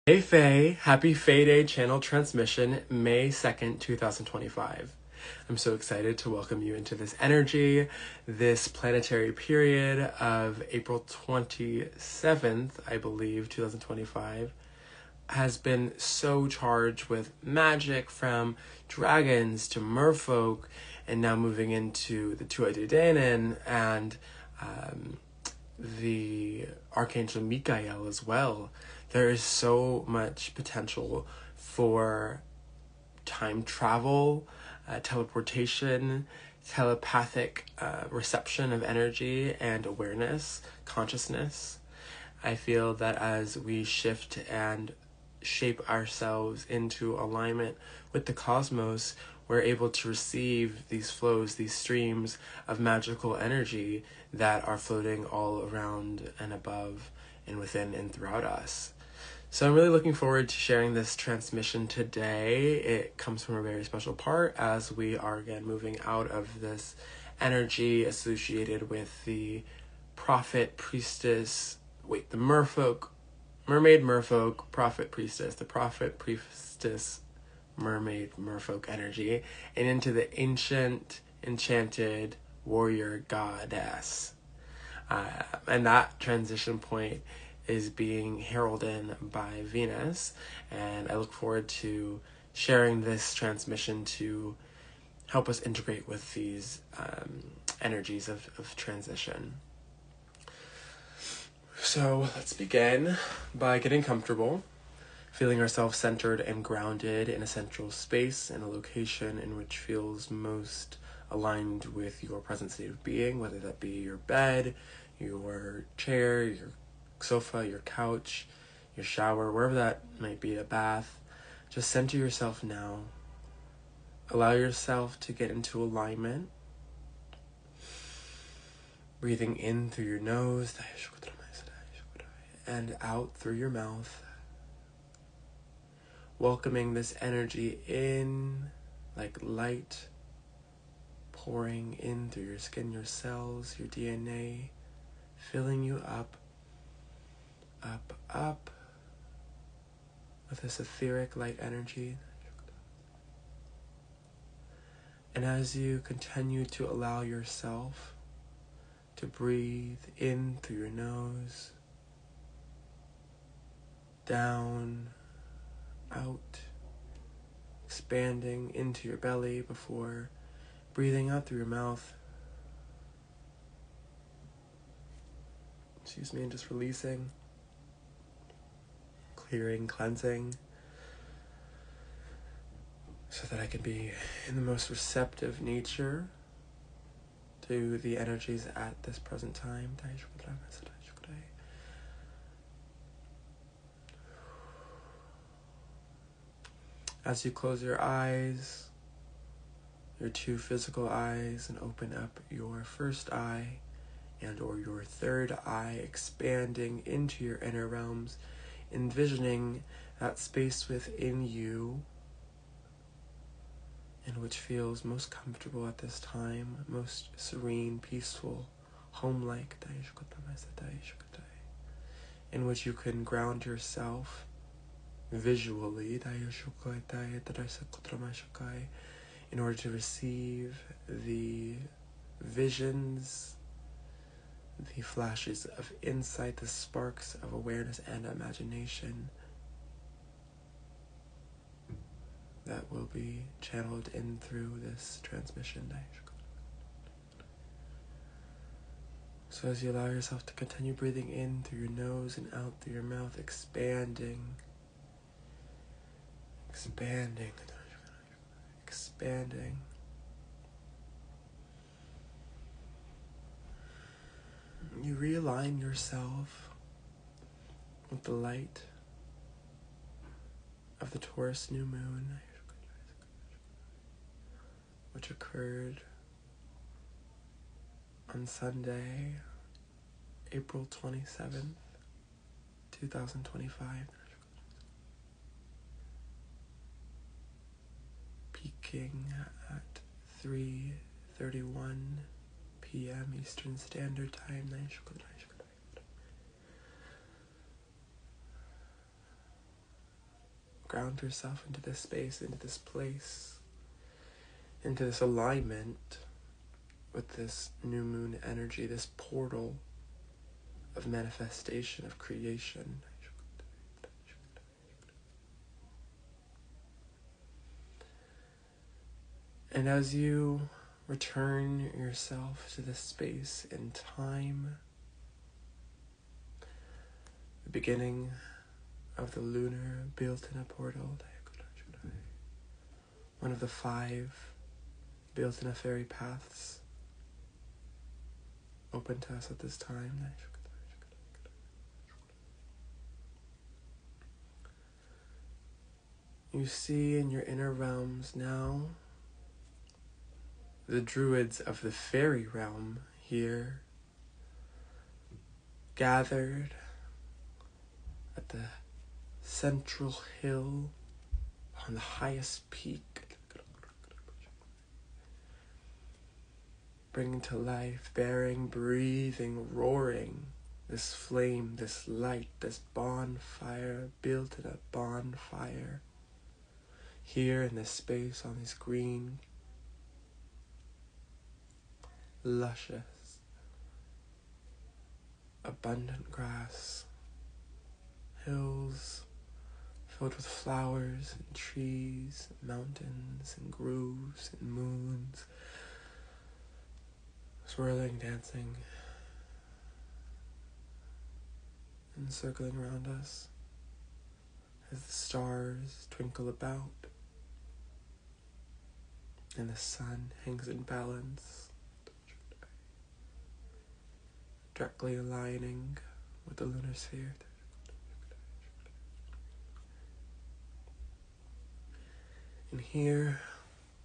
Hey Faye, happy FaeDay Channeled TranceMission, May 2nd, 2025. I'm so excited to welcome you into this energy. This planetary period of April 27th, I believe, 2025, has been so charged with magic, from dragons to merfolk, and now moving into the Manannan and the ArchAngel Michael as well. There is so much potential for time travel, teleportation, telepathic reception of energy and awareness, consciousness. I feel that as we shift and shape ourselves into alignment with the cosmos, we're able to receive these flows, these streams of magical energy that are floating all around and above and within and throughout us. So I'm really looking forward to sharing this transmission today. It comes from a very special part as we are again moving out of this energy associated with the prophet, priestess, the mermaid, merfolk, prophet, priestess, the prophet, priestess, mermaid, merfolk energy, and into the ancient, enchanted warrior goddess. And that transition point is being heralded by Venus, and I look forward to sharing this transmission to help us integrate with these energies of transition. So let's begin by getting comfortable, feeling ourselves centered and grounded in a central space, in a location in which feels most aligned with your present state of being, whether that be your bed, your chair, your sofa, your couch, your shower, wherever that might be, a bath. Just center yourself now. Allow yourself to get into alignment. Breathing in through your nose and out through your mouth. Welcoming this energy in like light, pouring in through your skin, your cells, your DNA, filling you up, with this etheric light energy. And as you continue to allow yourself to breathe in through your nose, down, out, expanding into your belly before breathing out through your mouth. And just releasing, clearing, cleansing, so that I can be in the most receptive nature to the energies at this present time. As you close your eyes, your two physical eyes, and open up your first eye and or your third eye, expanding into your inner realms, envisioning that space within you in which feels most comfortable at this time, most serene, peaceful, home-like, in which you can ground yourself visually in order to receive the visions, the flashes of insight, the sparks of awareness and imagination that will be channeled in through this transmission. So as you allow yourself to continue breathing in through your nose and out through your mouth, expanding, you realign yourself with the light of the Taurus new moon, which occurred on Sunday, April 27th, 2025, peaking at 3:31 p.m. Eastern Standard Time. ground yourself into this space, into this place, into this alignment with this new moon energy, this portal of manifestation, of creation. And as you return yourself to this space in time, the beginning of the lunar Bealtaine portal, one of the 5 Bealtaine fairy paths open to us at this time. You see in your inner realms now the druids of the fairy realm here, gathered at the central hill on the highest peak, bringing to life, bearing, breathing, roaring this flame, this light, this bonfire, built in a bonfire here in this space on this green, luscious, abundant grass, hills filled with flowers and trees, and mountains and grooves and moons, swirling, dancing, and circling around us as the stars twinkle about and the sun hangs in balance, directly aligning with the lunar sphere. And here,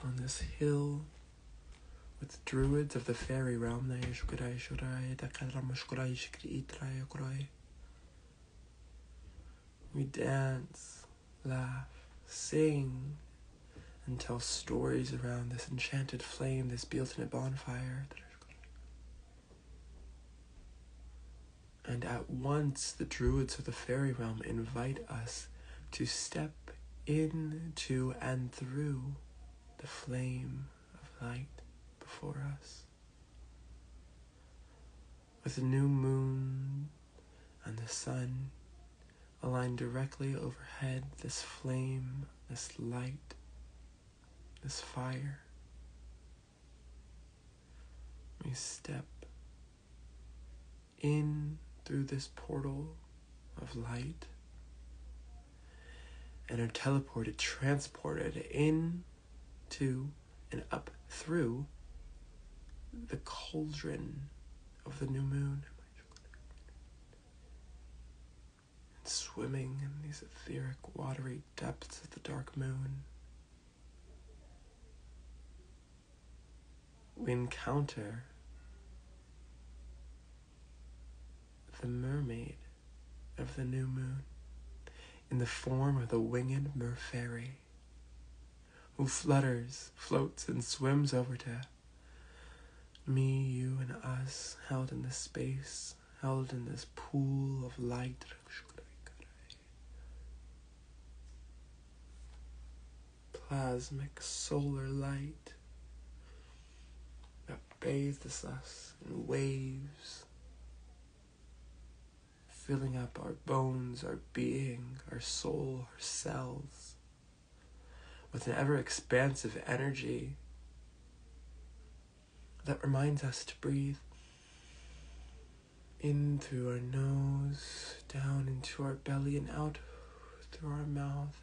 on this hill, with the druids of the fairy realm, we dance, laugh, sing, and tell stories around this enchanted flame, this Bealtaine bonfire. And at once the druids of the fairy realm invite us to step into and through the flame of light before us. With the new moon and the sun aligned directly overhead, this flame, this light, this fire, we step in through this portal of light and are teleported, transported into and up through the cauldron of the new moon, and swimming in these etheric, watery depths of the dark moon, we encounter the mermaid of the new moon in the form of the Winged MerFayerie, who flutters, floats, and swims over to me, you, and us, held in this space, held in this pool of light, plasmic solar light that bathes us in waves, filling up our bones, our being, our soul, our cells, with an ever-expansive energy that reminds us to breathe in through our nose, down into our belly, and out through our mouth.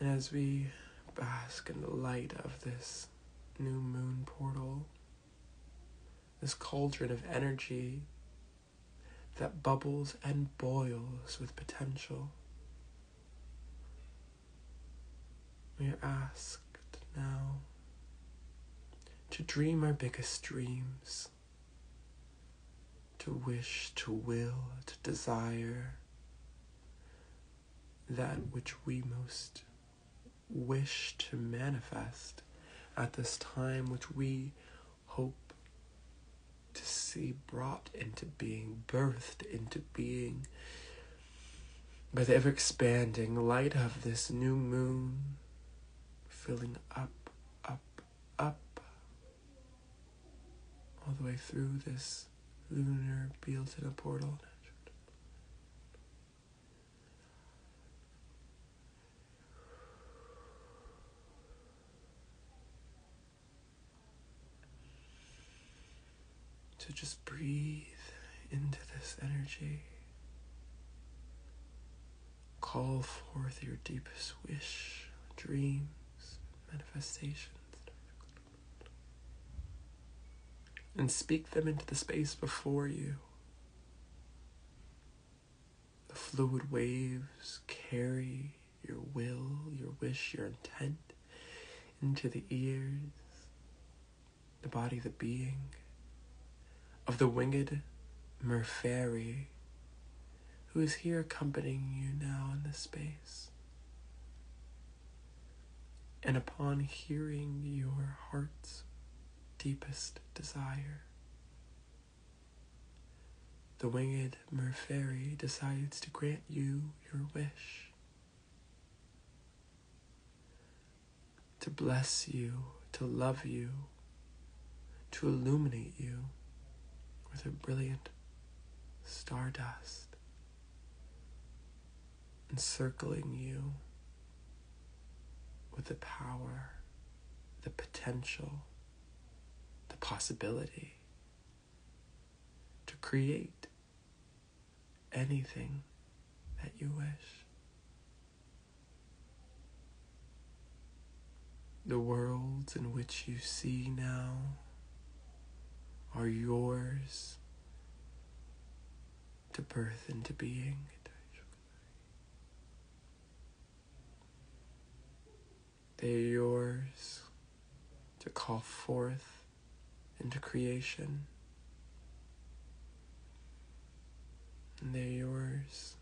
And as we bask in the light of this new moon portal, this cauldron of energy that bubbles and boils with potential, we are asked now to dream our biggest dreams, to wish, to will, to desire that which we most wish to manifest at this time, which we hope to see brought into being, birthed into being by the ever-expanding light of this new moon, filling up, up, all the way through this lunar Bealtaine portal. So just breathe into this energy. Call forth your deepest wish, dreams, manifestations, and speak them into the space before you. The fluid waves carry your will, your wish, your intent into the ears, the body, the being of the Winged MerFayerie, who is here accompanying you now in this space. And upon hearing your heart's deepest desire, the Winged MerFayerie decides to grant you your wish, to bless you, to love you, to illuminate you with a brilliant stardust, encircling you with the power, the potential, the possibility to create anything that you wish. The worlds in which you see now are yours to birth into being. They are yours to call forth into creation. And they're yours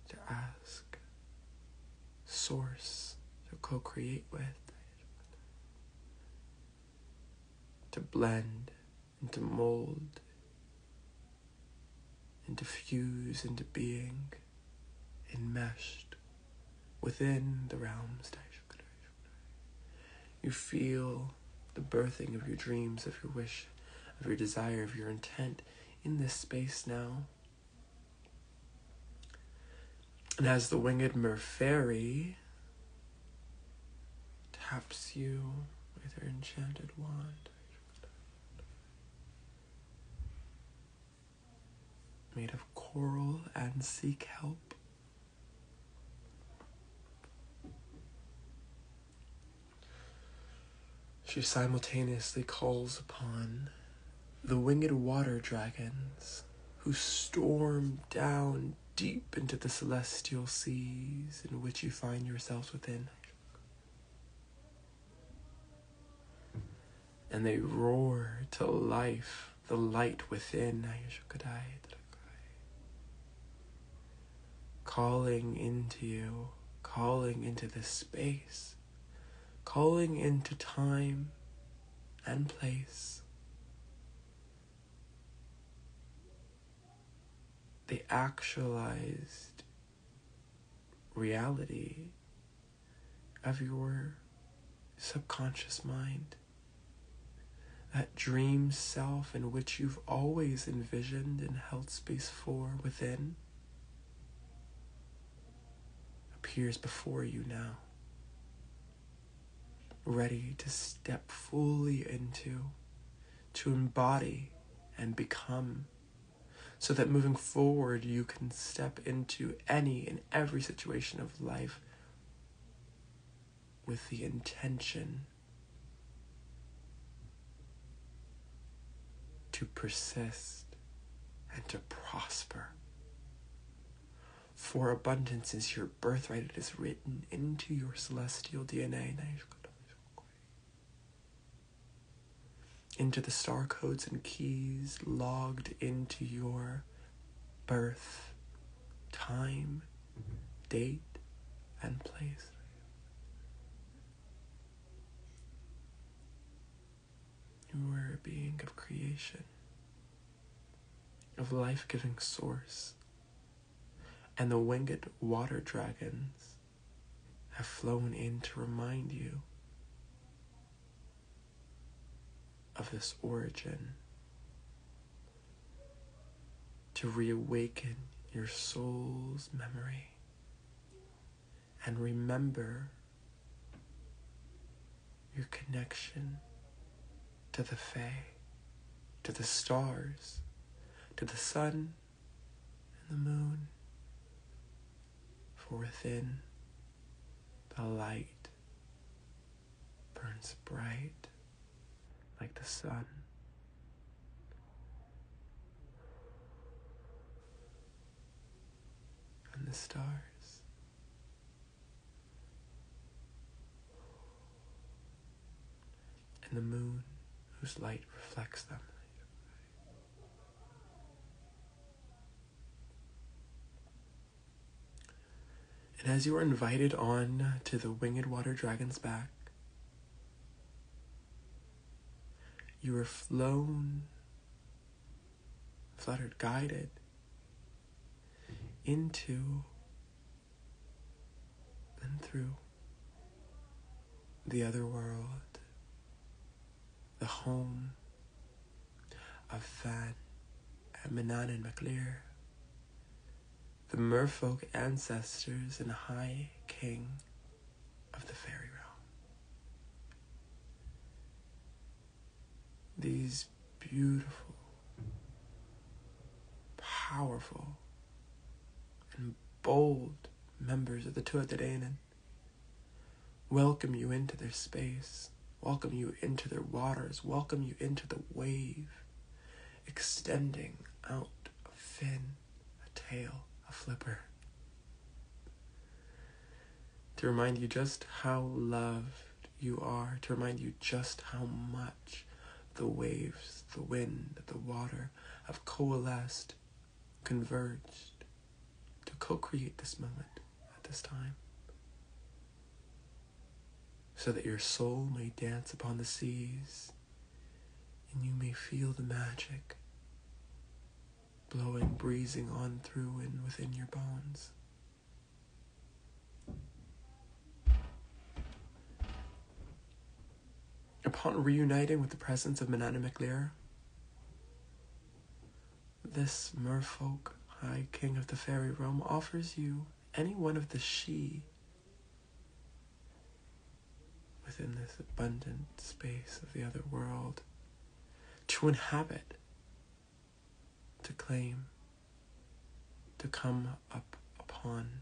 to ask, source, to co-create with, to blend, and to mold, and to fuse into being, enmeshed within the realms. You feel the birthing of your dreams, of your wish, of your desire, of your intent in this space now. And as the Winged MerFayerie taps you with her enchanted wand, made of coral and sea kelp, she simultaneously calls upon the winged water dragons who storm down deep into the celestial seas in which you find yourselves within. And they roar to life, the light within, calling into you, calling into this space, calling into time and place. The actualized reality of your subconscious mind, that dream self in which you've always envisioned and held space for within, appears before you now, ready to step fully into, to embody and become, so that moving forward you can step into any and every situation of life with the intention to persist and to prosper. For abundance is your birthright. It is written into your celestial DNA. Into the star codes and keys logged into your birth, time, date, and place. spring of creation, of life-giving source, and the winged water dragons have flown in to remind you of this origin, to reawaken your soul's memory and remember your connection to the Fae, to the stars, to the sun and the moon. For within, the light burns bright like the sun. And the stars. And the moon whose light reflects them. And as you are invited on to the winged water dragon's back, you are flown, fluttered, guided into and through the other world, the home of Fan and Manannan McLear, the merfolk ancestors and High King of the fairy realm. These beautiful, powerful, and bold members of the Tuatha welcome you into their space, welcome you into their waters, welcome you into the wave, extending out a fin, a tail, a flipper, to remind you just how loved you are, to remind you just how much the waves, the wind, the water have coalesced, converged to co-create this moment at this time, so that your soul may dance upon the seas and you may feel the magic blowing, breezing on through and within your bones. Upon reuniting with the presence of Manannan McLear, this merfolk, High King of the Fairy Realm, offers you any one of the she within this abundant space of the other world to inhabit, to claim, to come up upon.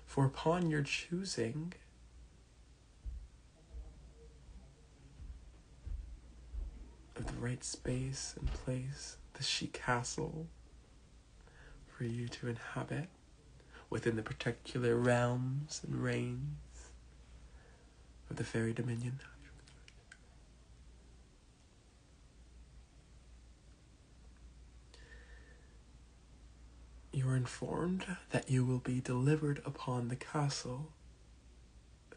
For upon your choosing, of the right space and place, the she castle for you to inhabit within the particular realms and reigns of the fairy dominion. You are informed that you will be delivered upon the castle,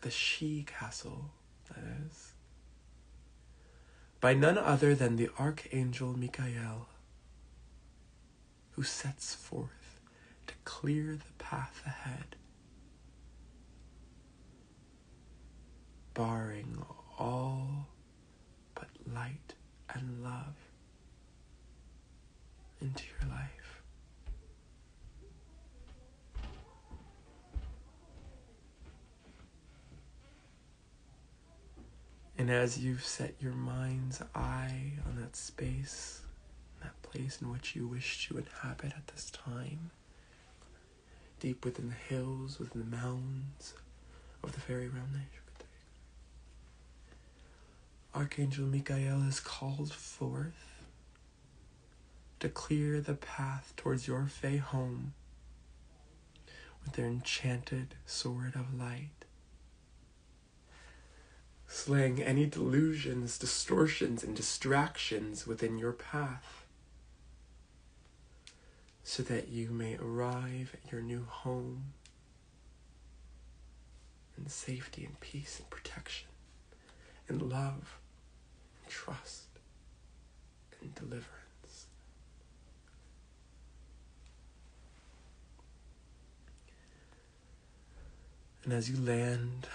the she castle, that is, by none other than the ArchAngel Michael, who sets forth to clear the path ahead, barring all but light and love into your life. And as you've set your mind's eye on that space, that place in which you wish to inhabit at this time, deep within the hills, within the mounds of the fairy realm, Archangel Michael is called forth to clear the path towards your Fae home with their enchanted sword of light, slaying any delusions, distortions, and distractions within your path, so that you may arrive at your new home in safety and peace and protection and love and trust and deliverance. And as you land,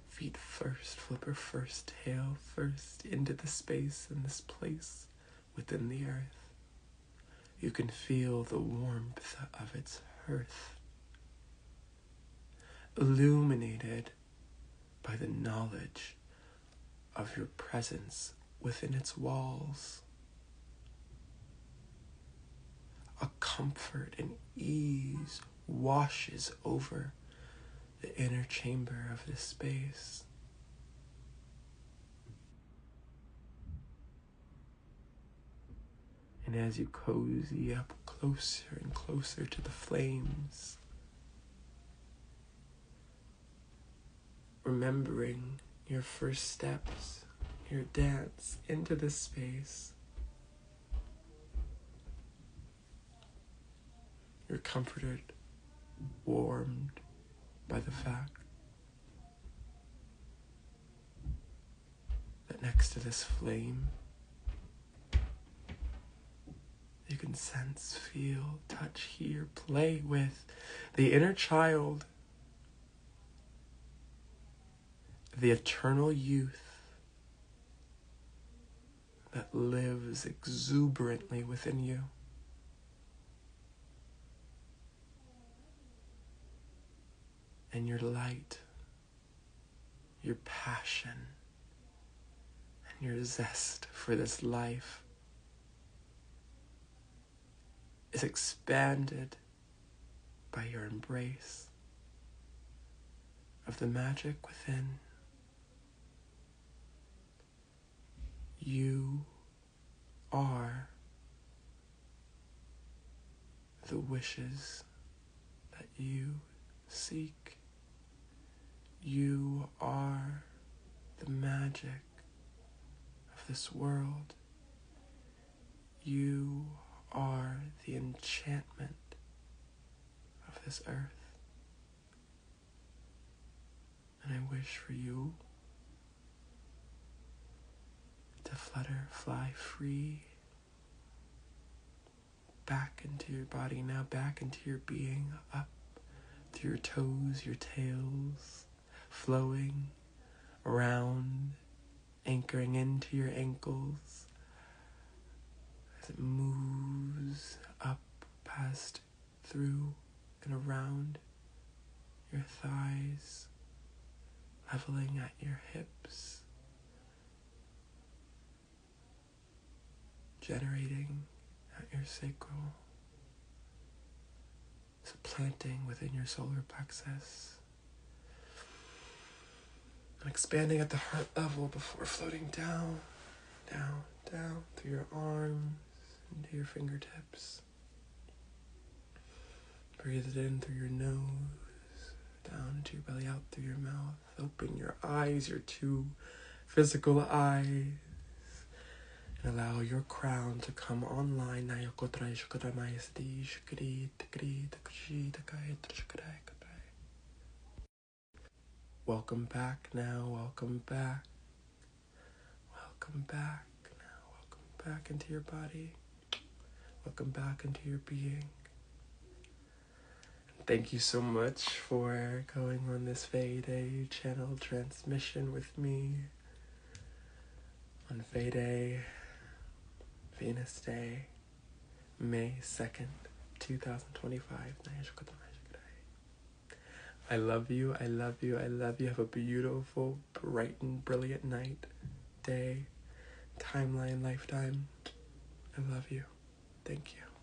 feet first, flipper first, tail first, into the space and this place within the earth, you can feel the warmth of its hearth, illuminated by the knowledge of your presence within its walls. A comfort and ease washes over the inner chamber of this space. And as you cozy up closer and closer to the flames, remembering your first steps, your dance into this space, you're comforted, warmed by the fact that next to this flame, you can sense, feel, touch, hear, play with the inner child, the eternal youth that lives exuberantly within you. And your light, your passion, and your zest for this life is expanded by your embrace of the magic within. You are the wishes that you seek. You are the magic of this world. You are the enchantment of this earth. And I wish for you to flutter, fly free, back into your body now, back into your being, up through your toes, your tails, flowing around, anchoring into your ankles as it moves up, past, through, and around your thighs, leveling at your hips, generating at your sacral, supplanting within your solar plexus, and expanding at the heart level before floating down, down, down through your arms, into your fingertips. Breathe it in through your nose, down into your belly, out through your mouth. Open your eyes, your two physical eyes, and allow your crown to come online. Welcome back now, welcome back. Welcome back now, welcome back into your body. Welcome back into your being. Thank you so much for going on this FaeDay Channeled TranceMission with me on FaeDay Venus Day, May 2nd, 2025. I love you, I love you, I love you. Have a beautiful, bright and brilliant night, day, timeline, lifetime. I love you. Thank you.